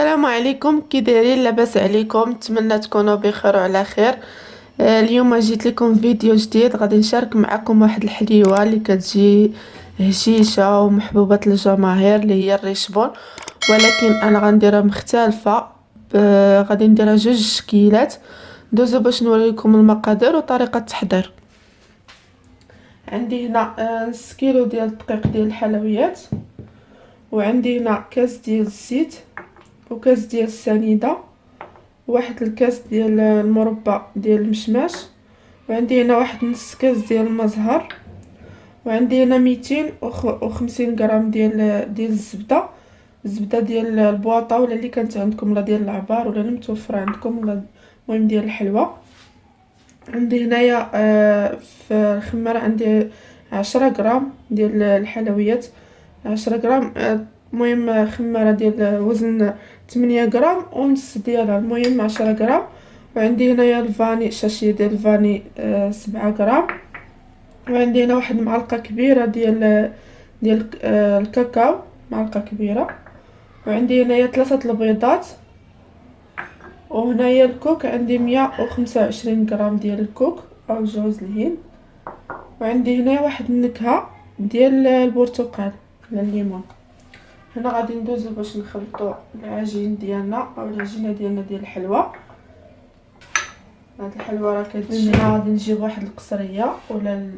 السلام عليكم، كي دايرين؟ لاباس عليكم؟ نتمنى تكونوا بخير وعلى خير. اليوم جيت لكم فيديو جديد، غادي نشارك معكم واحد الحليوه اللي كتجي هشيشه ومحبوبه الجماهير اللي هي الريشبون. ولكن انا غنديرها مختلفه. غادي نديرها 2 كيلات. دوزو باش نوريكم المقادير وطريقه التحضير. عندي هنا نص كيلو ديال الدقيق ديال الحلويات، وعندي هنا كاس ديال الزيت، وكاس ديال السنيده، واحد الكاس ديال المربى ديال المشماش، وعندي هنا واحد نص كاس ديال المزهر، وعندي هنا 250 غرام ديال الزبده ديال البواطه، ولا اللي كانت عندكم، ولا ديال العبار، ولا اللي متوفره عندكم، ولا المهم ديال الحلوى. عندي هنايا في الخماره عندي 10 غرام ديال الحلويات، 10 غرام. المهم خماره ديال وزن 8 غرام ونص ديالها، المهم 10 غرام. وعندي هنايا الفاني، شاشيه ديال الفاني 7 غرام. وعندي هنا واحد معلقه كبيره ديال الكاكاو، معلقه كبيره. وعندي هنايا 3 البيضات. وهنايا الكوك عندي 125 غرام ديال الكوك او جوز الهند. وعندي هنا واحد النكهه ديال البرتقال ولا الليمون. هنا غادي ندوزو باش نخلطوا العجين ديالنا او العجينه ديالنا ديال الحلوى. هاد الحلوى راه كتجي، غادي نجيب واحد القصريه ولا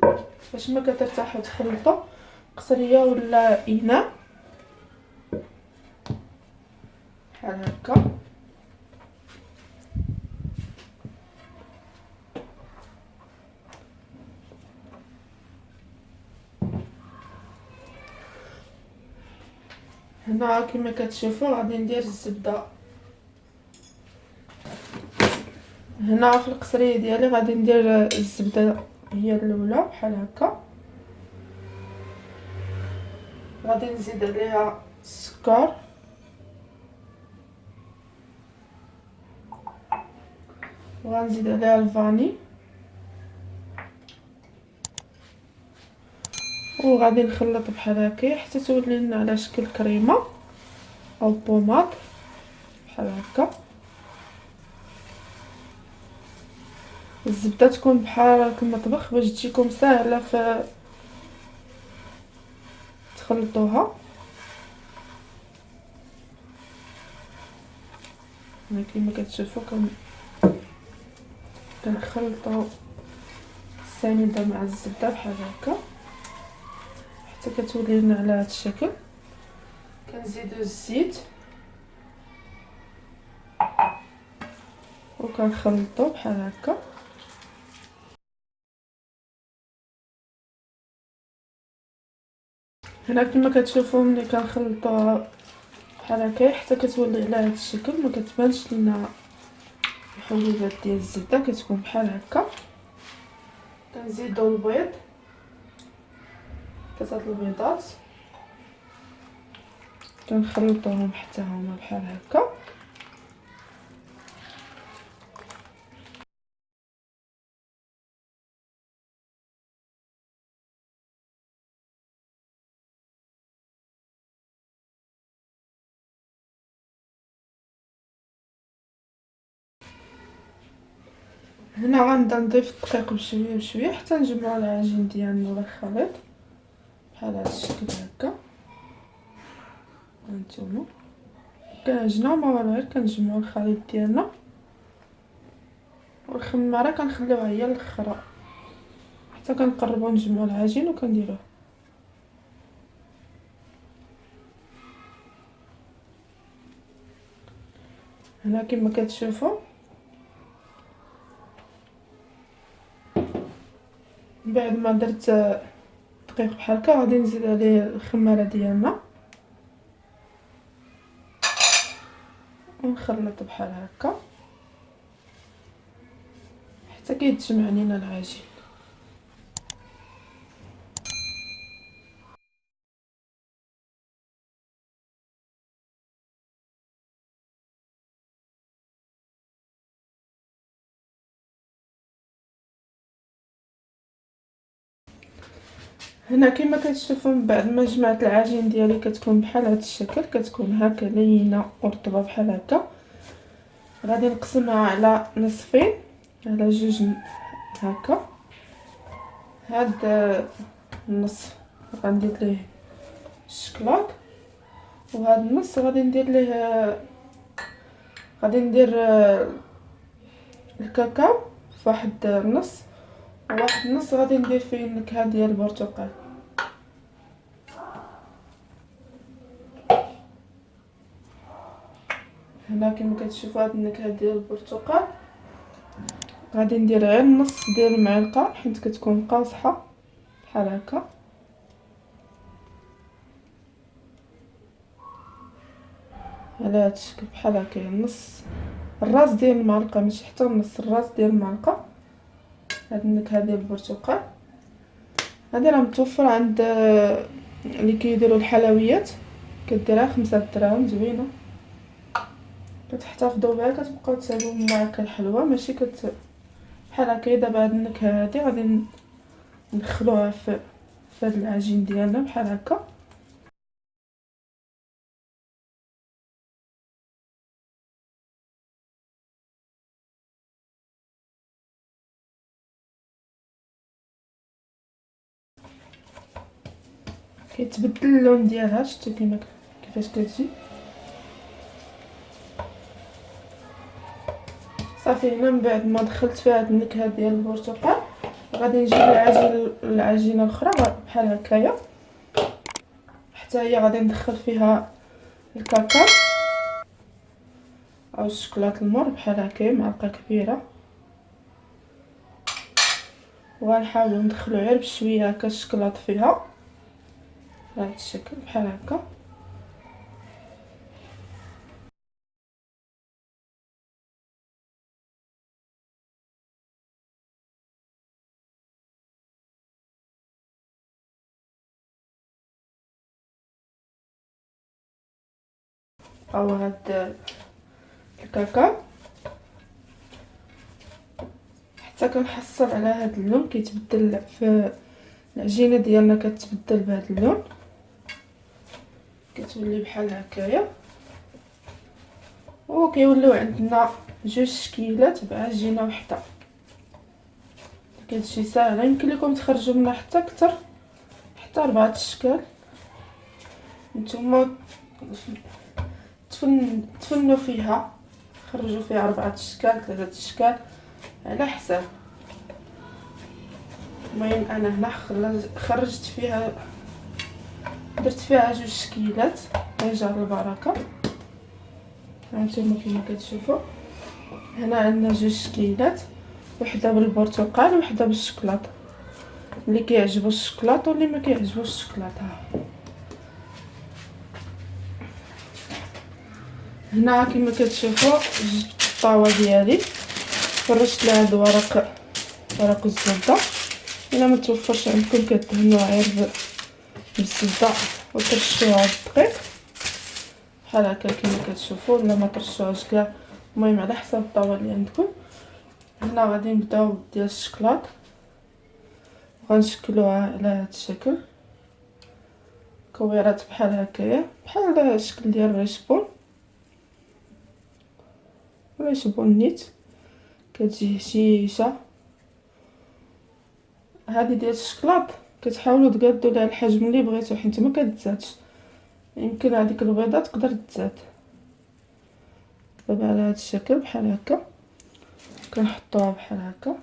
فاش ما كترتاحوا تخلطوا قصريه ولا اناء بحال هكا. هنا كما كتشوفوا غادي ندير الزبده. هنا في القصريه ديالي غادي ندير الزبده هي الاولى بحال هكا. غادي نزيد عليها السكر، وغنزيد عليها الفاني، وغادي نخلط بحال هكا حتى تولي لنا على شكل كريمه او بوماط بحال هكا. الزبده تكون بحال المطبخ باش تجيكم ساهله في تخلطوها. كما كتشوفوا كنخلطوا السنيده مع الزبده بحال هكا حتى كتولي لنا على هذا الشكل. كنزيدوا الزيت وكنخلطوا بحال هكا. هنا كما كتشوفوا ملي كنخلطوها بحال هكا حتى كتولي على هذا الشكل، ما كتبانش لنا الحبوبات ديال الزبده، كتكون بحال هكا. كنزيدوا البيض، 3 البيضات، كنخلطوهم حتى هما بحال هكا. هنا غنبدا نضيف الدقيق بشويه بشويه حتى نجمعوا العجين ديالنا ولا الخليط بحال هذا الشكل هكا. هانتوما كنعجنوا ما والو، غير كنجمعوا الخليط ديالنا، والخماره كنخليوها هي الاخرى حتى كنقربوا نجمعوا العجين وكنديروه. هنا كما كتشوفوا بعد ما درت دقيق بحال هكا غادي نزيد عليه الخماره ديالنا ونخلط بحال هكا حتى كيتجمع لينا العجين. هنا كما كتشوفوا من بعد ما جمعت العجين ديالي كتكون بحال هذا الشكل، كتكون هكا لينه ورطبه بحال هكا. غادي نقسمها على نصفين، على جوج هكا. هاد النصف غندير ليه الشكلاط، وهذا النص غادي ندير ليه الكاكاو في واحد النص، وواحد النص غادي ندير فيه النكهه ديال البرتقال. هنا كما كتشوفوا هاد النكهه ديال البرتقال غادي ندير غير نص ديال المعلقه حيت كتكون قاصحه بحال هكا. على هاد الشكل بحال هكا، نص الراس ديال المعلقه، ماشي حتى نص الراس ديال المعلقه. هاد النكهه ديال البرتقال هادي راه متوفره عند اللي كيديروا الحلويات، كديرها 5 دراهم زوينه، كتحتفظوا بها، كتبقاو تسالوا معاك الحلوى ماشي بحال هكا. دابا هاد النكهه هادي غادي ندخلوها في هاد العجين ديالنا بحال هكا. كيتبدل اللون ديالها، شفتوا كيفاش كتجي صافي. هنا من بعد ما دخلت فيها هاد النكهه ديال البرتقال غادي نجيب العجينه الاخرى بحال هكايا، حتى هي غادي ندخل فيها الكاكاو او الشكلاط المر بحال هكايا، معلقه كبيره. وغنحاولوا ندخلو غير بشويه هكا الشكلاط فيها بهذا الشكل بحال هكا. او هاد الكاكاو حتى كنحصل على هاد اللون كيتبدل في العجينه ديالنا، كتبدل بهذا اللون، كتولي بحال هكايا. وكيوليو عندنا جوج شكيلات بعجينه وحده. كتجي ساهله، يمكن لكم تخرجوا منها حتى اكثر، حتى 4 اشكال. نتوما تفنوا فيها، خرجوا فيها 4 اشكال 3 اشكال على حساب. المهم انا هنا خرجت فيها، درت فيها جوج شكيلات يجعل البركه. هانتوما كما كتشوفوا هنا عندنا جوج شكيلات، وحده بالبرتقال وحده بالشكلاط. اللي كيعجبو الشكلاط واللي ما كيعجبوش الشكلاط. هنا كما كتشوفوا جبت الطاوه ديالي، فرشت لها هاد ورق الزبده. الا ما توفرش عندكم كدهنوها غير بالزبده وترشوها بالدقيق بحال هكا كما كتشوفوا، ولا ما ترشوهاش كاع، المهم على حسب الطاوه اللي عندكم. هنا غادي نبداو ديال الشكلاط، غنشكلوها على هذا الشكل، كويرات بحال هكايا، بحال الشكل ديال الريشبون نيت. كتجي هشيشه. هذه ديال الشكلاط كتحاولوا تقادوا لها الحجم اللي بغيتو حيت ما كتزادش، يمكن هذيك البيضه تقدر تزاد. دابا على هذا الشكل بحال هكا كنحطوها بحال هكا،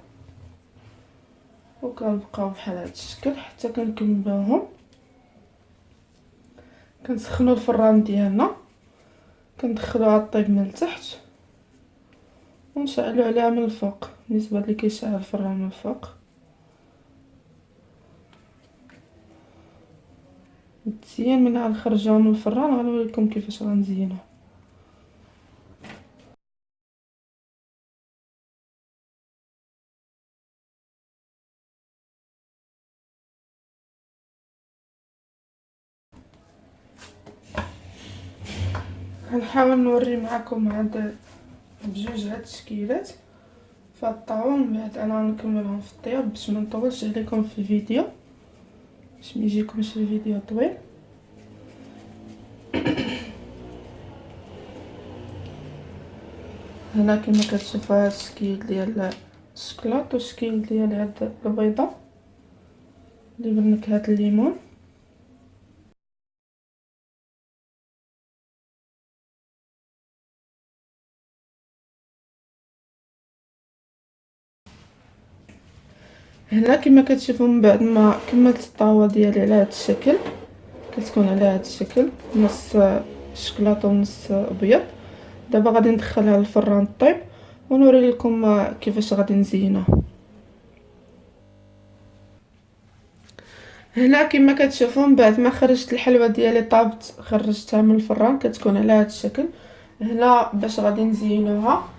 وكنبقاو بحال هذا الشكل حتى كنكملوهم. كنسخنوا الفران ديالنا، كندخلوها طيب من التحت ونشعلوا عليها من الفوق، بالنسبه اللي كيشعل الفران من الفوق. التزيين من غنخرجوها من الفران غنوريكم كيفاش غنزينوها. غنحاول نوري معكم هاد بجوج هاد التشكيلات فهاد الطاوه، من بعد انا غنكملهم في الطياب باش ما نطولش عليكم في الفيديو. باش ما يجيكمش الفيديو طويل. هنا كما كتشوفوا هذا الشكل ديال الشكلاط والشكل ديال هاد البيضه اللي بنكهه الليمون. هنا كما كتشوفوا من بعد ما كملت الطاوه ديالي على هذا الشكل، كتكون على هذا الشكل نص شكلاط ونص ابيض. دابا غادي ندخلها للفران طيب ونوري لكم كيفاش غادي نزينوه. هنا كما كتشوفوا من بعد ما خرجت الحلوه ديالي طابت خرجتها من الفران كتكون على هذا الشكل. هنا باش غادي نزينوها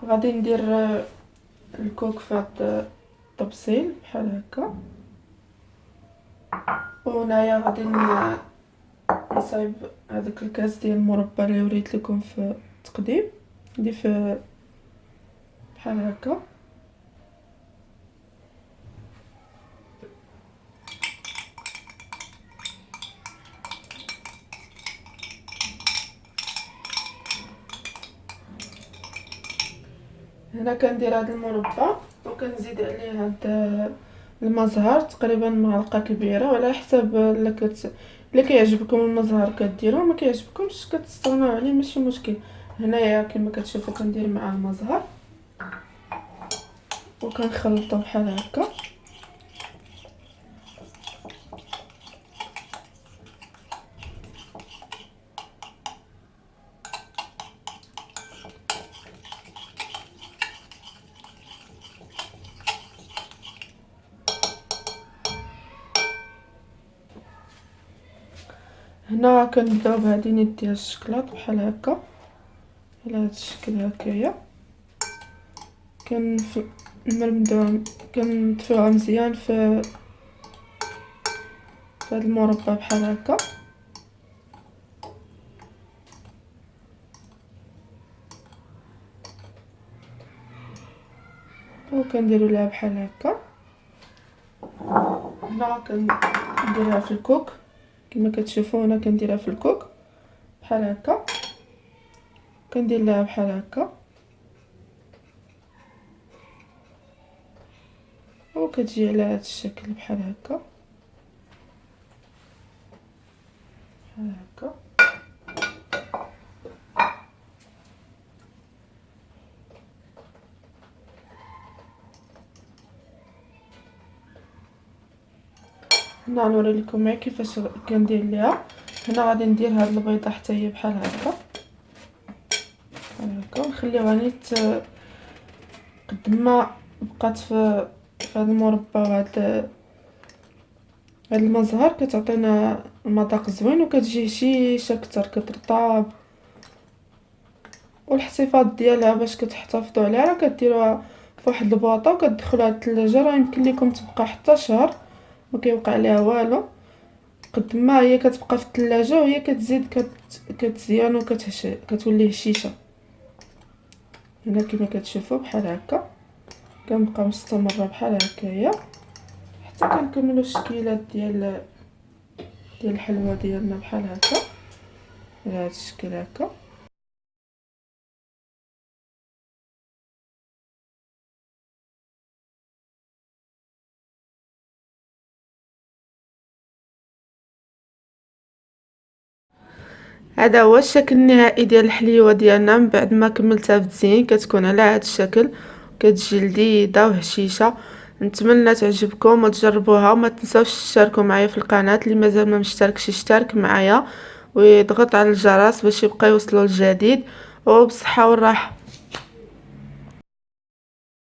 غادي ندير الكوك في هذا الطبسيل بحال هكا، وهنايا غادي نصايب هذاك الكاس ديال المربى اللي وريت لكم في التقديم، ندير في بحال هكا. هنا كندير هذا المربى وكنزيد عليه هذا المزهر تقريبا معلقه كبيره، وعلى حسب اللي كيعجبكم المزهر كديروه، ما كيعجبكمش كتستغناو عليه ماشي مشكل. هنايا كما كتشوفوا كندير معاه المزهر وكنخلطو بحال هكا. هنا كنبداو بهاد النيت ديال الشكلاط بحال هكا على هاد الشكل هكايا. كنمرمدوها كنطفيوها مزيان في هاد المربى بحال هكا، وكنديروا لها بحال هكا. هنا كنديرها في الكوك كما كتشوفوا، هنا كنديرها في الكوك بحال هكا، كندير لها بحال هكا وكتجي على هذا الشكل بحال هكا بحال هكا. هنا نوري لكم كيفاش كندير ليها. هنا غادي ندير هاد البيضه حتى هي بحال هكا بحال هكا، ونخليوها نيت قد ما بقات في هاد المربى وهاد المزهر كتعطينا مذاق زوين وكتجي هشيشه اكثر كترطاب. والاحتفاظ ديالها باش كتحتفظوا عليها راه كديروها في واحد البواطه وكتدخلوها للثلاجه، راه يمكن لكم تبقى حتى شهر ما كيوقع عليها والو. قد ما هي كتبقى في الثلاجه وهي كتزيد كتزيان كتولي هشيشه. هنا كما كتشوفوا بحال هكا كنبقى مستمره بحال هكايا حتى كنكملوا الشكيلات ديال الحلوه ديالنا بحال هكا على هذا الشكل هكا. هذا هو الشكل النهائي ديال الحليوه ديالنا من بعد ما كملتها في التزيين. كتكون على هذا الشكل كتجي لذيذه وهشيشه. نتمنى تعجبكم وتجربوها، وما تنساوش تشتركوا معايا في القناه اللي مازال ما مشتركش يشترك معايا ويضغط على الجرس باش يبقى يوصلوا الجديد. وبصحه والراحه.